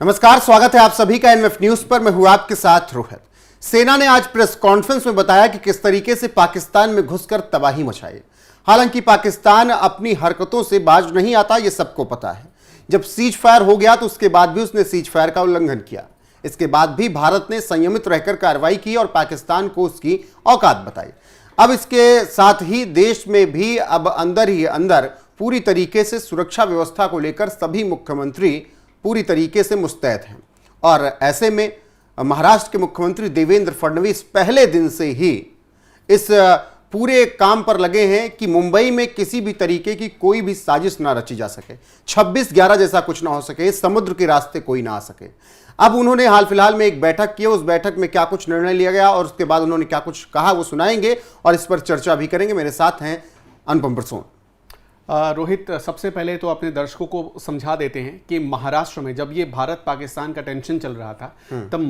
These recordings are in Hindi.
नमस्कार, स्वागत है आप सभी का एनएफ न्यूज पर। मैं हूं आपके साथ रोहित। सेना ने आज प्रेस कॉन्फ्रेंस में बताया कि किस तरीके से पाकिस्तान में घुसकर तबाही मचाई। हालांकि पाकिस्तान अपनी हरकतों से बाज नहीं आता, यह सबको पता है। जब सीज फायर हो गया तो उसके बाद भी उसने सीज फायर का उल्लंघन किया। इसके बाद भी भारत ने संयमित रहकर कार्रवाई की और पाकिस्तान को उसकी औकात बताई। अब इसके साथ ही देश में भी अब अंदर ही अंदर पूरी तरीके से सुरक्षा व्यवस्था को लेकर सभी मुख्यमंत्री पूरी तरीके से मुस्तैद हैं। और ऐसे में महाराष्ट्र के मुख्यमंत्री देवेंद्र फडणवीस पहले दिन से ही इस पूरे काम पर लगे हैं कि मुंबई में किसी भी तरीके की कोई भी साजिश ना रची जा सके, 26/11 जैसा कुछ ना हो सके, समुद्र के रास्ते कोई ना आ सके। अब उन्होंने हाल फिलहाल में एक बैठक की, उस बैठक में क्या कुछ निर्णय लिया गया और उसके बाद उन्होंने क्या कुछ कहा वो सुनाएंगे और इस पर चर्चा भी करेंगे। मेरे साथ हैं अनुपम प्रसून। रोहित, सबसे पहले तो अपने दर्शकों को समझा देते हैं कि महाराष्ट्र में जब ये भारत पाकिस्तान का टेंशन चल रहा था तब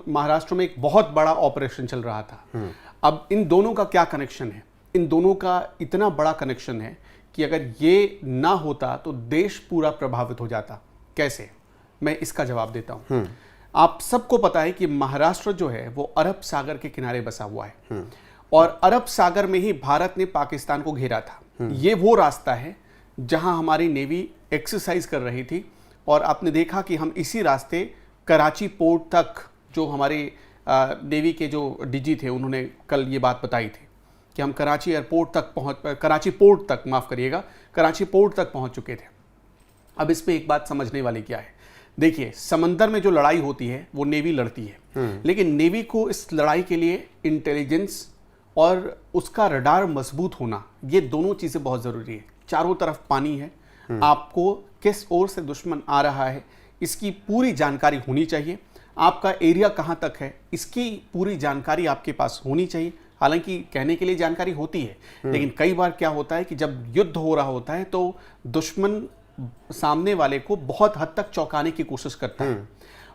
महाराष्ट्र में एक बहुत बड़ा ऑपरेशन चल रहा था। अब इन दोनों का क्या कनेक्शन है? इन दोनों का इतना बड़ा कनेक्शन है कि अगर ये ना होता तो देश पूरा प्रभावित हो जाता। कैसे? मैं इसका जवाब देता हूं। आप सबको पता है कि महाराष्ट्र जो है वो अरब सागर के किनारे बसा हुआ है और अरब सागर में ही भारत ने पाकिस्तान को घेरा था। ये वो रास्ता है जहां हमारी नेवी एक्सरसाइज कर रही थी और आपने देखा कि हम इसी रास्ते कराची पोर्ट तक, जो हमारे नेवी के जो डीजी थे उन्होंने कल ये बात बताई थी कि हम कराची पोर्ट तक पहुंच चुके थे। अब इसमें एक बात समझने वाली क्या है, देखिए, समंदर में जो लड़ाई होती है वो नेवी लड़ती है, लेकिन नेवी को इस लड़ाई के लिए इंटेलिजेंस और उसका रडार मजबूत होना, ये दोनों चीजें बहुत जरूरी है। चारों तरफ पानी है, आपको किस ओर से दुश्मन आ रहा है इसकी पूरी जानकारी होनी चाहिए। आपका एरिया कहां तक है इसकी पूरी जानकारी आपके पास होनी चाहिए। हालांकि कहने के लिए जानकारी होती है, लेकिन कई बार क्या होता है कि जब युद्ध हो रहा होता है तो दुश्मन सामने वाले को बहुत हद तक चौंकाने की कोशिश करता है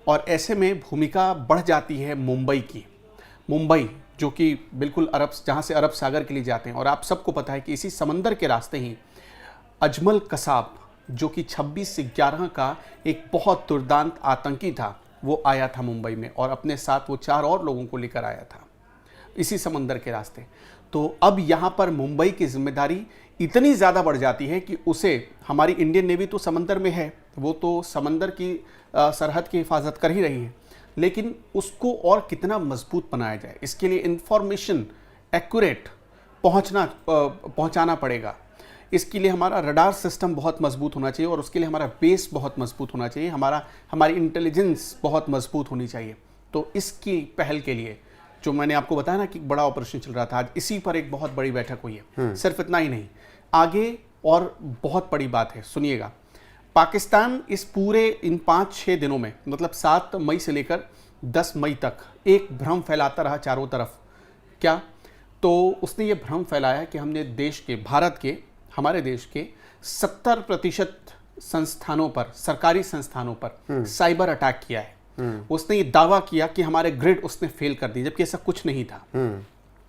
और ऐसे में भूमिका बढ़ जाती है मुंबई की। मुंबई जो कि बिल्कुल जहां से अरब सागर के लिए जाते हैं, और आप सबको पता है कि इसी समंदर के रास्ते ही अजमल कसाब, जो कि 26/11 का एक बहुत दुर्दांत आतंकी था, वो आया था मुंबई में और अपने साथ वो 4 और लोगों को लेकर आया था इसी समंदर के रास्ते। तो अब यहाँ पर मुंबई की जिम्मेदारी इतनी ज़्यादा बढ़ जाती है कि उसे, हमारी इंडियन नेवी तो समंदर में है, वो तो समंदर की सरहद की हिफाजत कर ही रही है, लेकिन उसको और कितना मजबूत बनाया जाए, इसके लिए इंफॉर्मेशन एक्यूरेट पहुंचाना पड़ेगा। इसके लिए हमारा रडार सिस्टम बहुत मजबूत होना चाहिए और उसके लिए हमारा बेस बहुत मजबूत होना चाहिए, हमारी इंटेलिजेंस बहुत मजबूत होनी चाहिए। तो इसकी पहल के लिए जो मैंने आपको बताया ना कि बड़ा ऑपरेशन चल रहा था, आज इसी पर एक बहुत बड़ी बैठक हुई है। सिर्फ इतना ही नहीं, आगे और बहुत बड़ी बात है, सुनिएगा। पाकिस्तान इस पूरे इन 5-6 दिनों में, मतलब 7 मई से लेकर 10 मई तक एक भ्रम फैलाता रहा चारों तरफ। क्या? तो उसने ये भ्रम फैलाया कि हमने हमारे देश के 70% संस्थानों पर, सरकारी संस्थानों पर साइबर अटैक किया है। उसने ये दावा किया कि हमारे ग्रिड उसने फेल कर दी, जबकि ऐसा कुछ नहीं था।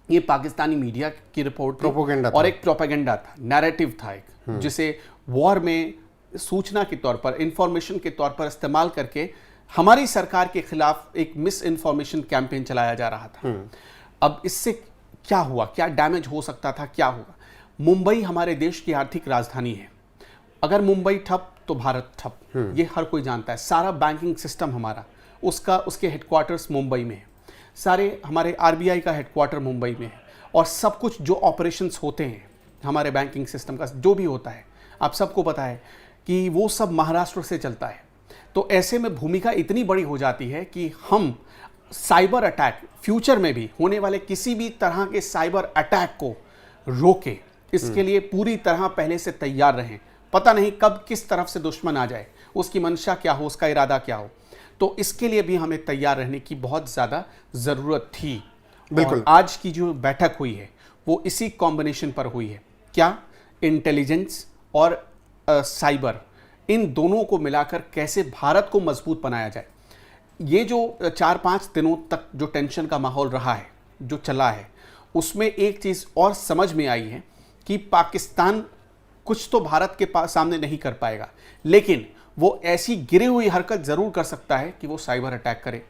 ये पाकिस्तानी मीडिया की रिपोर्ट थी और एक प्रोपेगेंडा था, नैरेटिव था एक, जिसे वॉर में सूचना के तौर पर, इंफॉर्मेशन के तौर पर इस्तेमाल करके हमारी सरकार के खिलाफ एक मिस इंफॉर्मेशन कैंपेन चलाया जा रहा था। अब इससे क्या हुआ, क्या डैमेज हो सकता था, क्या हुआ? मुंबई हमारे देश की आर्थिक राजधानी है। अगर मुंबई ठप तो भारत ठप, ये हर कोई जानता है। सारा बैंकिंग सिस्टम हमारा, उसके हेडक्वार्टर्स मुंबई में है, सारे हमारे आरबीआई का हेडक्वार्टर मुंबई में है और सब कुछ जो ऑपरेशंस होते हैं हमारे बैंकिंग सिस्टम का जो भी होता है, आप सबको पता है कि वो सब महाराष्ट्र से चलता है। तो ऐसे में भूमिका इतनी बड़ी हो जाती है कि हम साइबर अटैक, फ्यूचर में भी होने वाले किसी भी तरह के साइबर अटैक को रोके, इसके लिए पूरी तरह पहले से तैयार रहें। पता नहीं कब किस तरफ से दुश्मन आ जाए, उसकी मंशा क्या हो, उसका इरादा क्या हो, तो इसके लिए भी हमें तैयार रहने की बहुत ज़्यादा ज़रूरत थी। बिल्कुल। आज की जो बैठक हुई है वो इसी कॉम्बिनेशन पर हुई है। क्या? इंटेलिजेंस और साइबर, इन दोनों को मिलाकर कैसे भारत को मजबूत बनाया जाए। ये जो 4-5 दिनों तक जो टेंशन का माहौल रहा है, जो चला है, उसमें एक चीज़ और समझ में आई है कि पाकिस्तान कुछ तो भारत के सामने नहीं कर पाएगा, लेकिन वो ऐसी गिरी हुई हरकत जरूर कर सकता है कि वो साइबर अटैक करे।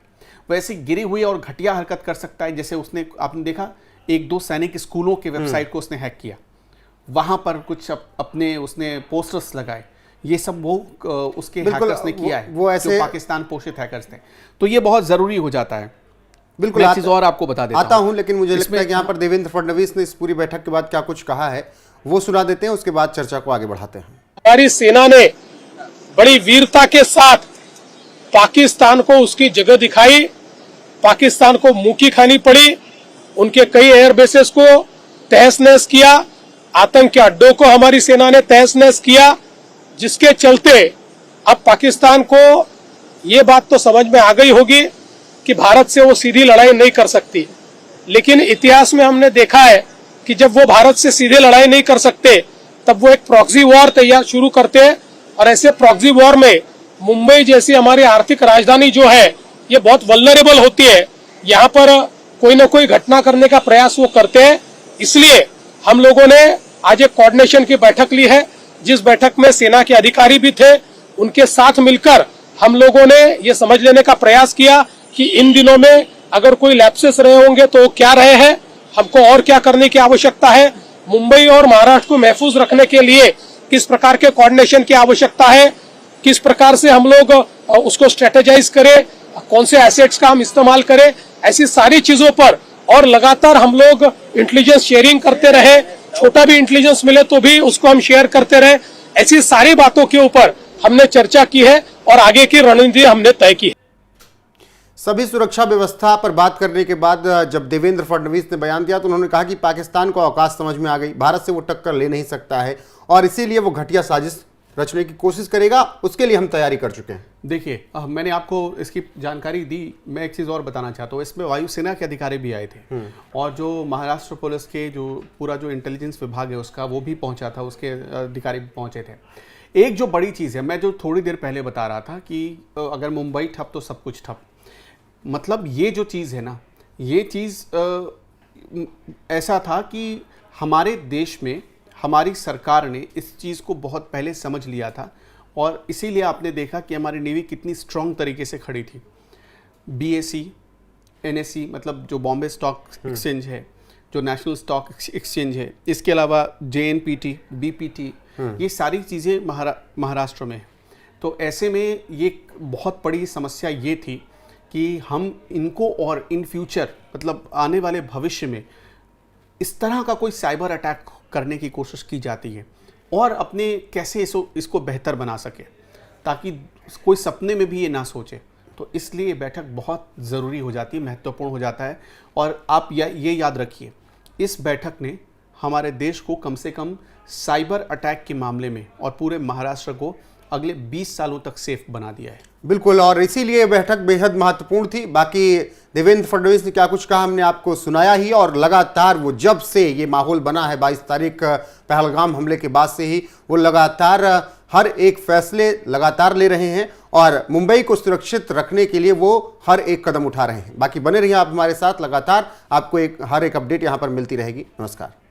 वो ऐसी गिरी हुई और घटिया हरकत कर सकता है, जैसे उसने, आपने देखा, 1-2 सैनिक स्कूलों के वेबसाइट को उसने हैक किया, वहां पर कुछ अपने उसने पोस्टर्स लगाए। ये सब वो उसके हैकर्स ने किया है, वो ऐसे जो पाकिस्तान पोषित हैकर्स थे। तो ये बहुत जरूरी हो जाता है। बिल्कुल, एक चीज और आपको बता देता आता हूं, लेकिन मुझे लगता है कि यहाँ पर देवेंद्र फडणवीस ने इस पूरी बैठक के बाद क्या कुछ कहा है वो सुना देते हैं, उसके बाद चर्चा को आगे बढ़ाते हैं। हमारी सेना ने बड़ी वीरता के साथ पाकिस्तान को उसकी जगह दिखाई, पाकिस्तान को मुंह की खानी पड़ी, उनके कई एयर बेसेस को तहस नहस किया, आतंक के अड्डों को हमारी सेना ने तहस नहस किया, जिसके चलते अब पाकिस्तान को ये बात तो समझ में आ गई होगी कि भारत से वो सीधी लड़ाई नहीं कर सकती। लेकिन इतिहास में हमने देखा है कि जब वो भारत से सीधे लड़ाई नहीं कर सकते तब वो एक प्रॉक्सी वॉर तैयार शुरू करते हैं, और ऐसे प्रॉक्सी वॉर में मुंबई जैसी हमारी आर्थिक राजधानी जो है ये बहुत वल्नरेबल होती है। यहाँ पर कोई ना कोई घटना करने का प्रयास वो करते हैं। इसलिए हम लोगों ने आज एक कोऑर्डिनेशन की बैठक ली है, जिस बैठक में सेना के अधिकारी भी थे। उनके साथ मिलकर हम लोगों ने ये समझ लेने का प्रयास किया कि इन दिनों में अगर कोई लैप्सेस रहे होंगे तो क्या रहे हैं, हमको और क्या करने की आवश्यकता है, मुंबई और महाराष्ट्र को महफूज रखने के लिए किस प्रकार के कोऑर्डिनेशन की आवश्यकता है, किस प्रकार से हम लोग उसको स्ट्रेटेजाइज करें, कौन से एसेट्स का हम इस्तेमाल करें, ऐसी सारी चीजों पर। और लगातार हम लोग इंटेलिजेंस शेयरिंग करते रहे, छोटा भी इंटेलिजेंस मिले तो भी उसको हम शेयर करते रहे। ऐसी सारी बातों के ऊपर हमने चर्चा की है और आगे की रणनीति हमने तय की है। सभी सुरक्षा व्यवस्था पर बात करने के बाद जब देवेंद्र फडणवीस ने बयान दिया तो उन्होंने कहा कि पाकिस्तान को औकात समझ में आ गई, भारत से वो टक्कर ले नहीं सकता है और इसीलिए वो घटिया साजिश रचने की कोशिश करेगा, उसके लिए हम तैयारी कर चुके हैं। देखिए, मैंने आपको इसकी जानकारी दी। मैं एक चीज़ और बताना चाहता हूँ, इसमें वायुसेना के अधिकारी भी आए थे और जो महाराष्ट्र पुलिस के जो पूरा जो इंटेलिजेंस विभाग है उसका, वो भी पहुंचा था, उसके अधिकारी भी पहुंचे थे। एक जो बड़ी चीज़ है, मैं जो थोड़ी देर पहले बता रहा था कि अगर मुंबई ठप तो सब कुछ ठप, मतलब ये जो चीज़ है ना, ये चीज़ ऐसा था कि हमारे देश में हमारी सरकार ने इस चीज़ को बहुत पहले समझ लिया था और इसीलिए आपने देखा कि हमारी नेवी कितनी स्ट्रॉन्ग तरीके से खड़ी थी। BSE, NSE मतलब जो बॉम्बे स्टॉक एक्सचेंज है, जो नेशनल स्टॉक एक्सचेंज है, इसके अलावा JNPT, BPT, ये सारी चीज़ें महाराष्ट्र में है। तो ऐसे में ये बहुत बड़ी समस्या ये थी कि हम इनको और इन फ्यूचर मतलब आने वाले भविष्य में इस तरह का कोई साइबर अटैक करने की कोशिश की जाती है और अपने कैसे इसको बेहतर बना सके ताकि कोई सपने में भी ये ना सोचे। तो इसलिए ये बैठक बहुत ज़रूरी हो जाती है, महत्वपूर्ण हो जाता है। और आप ये याद रखिए, इस बैठक ने हमारे देश को कम से कम साइबर अटैक के मामले में और पूरे महाराष्ट्र को अगले 20 सालों तक सेफ बना दिया है। बिल्कुल, और इसीलिए यह बैठक बेहद महत्वपूर्ण थी। बाकी देवेंद्र फडणवीस ने क्या कुछ कहा हमने आपको सुनाया ही, और लगातार वो जब से ये माहौल बना है 22 तारीख पहलगाम हमले के बाद से ही वो लगातार हर एक फैसले लगातार ले रहे हैं और मुंबई को सुरक्षित रखने के लिए वो हर एक कदम उठा रहे हैं। बाकी बने रहिए आप हमारे साथ, लगातार आपको हर एक अपडेट यहाँ पर मिलती रहेगी। नमस्कार।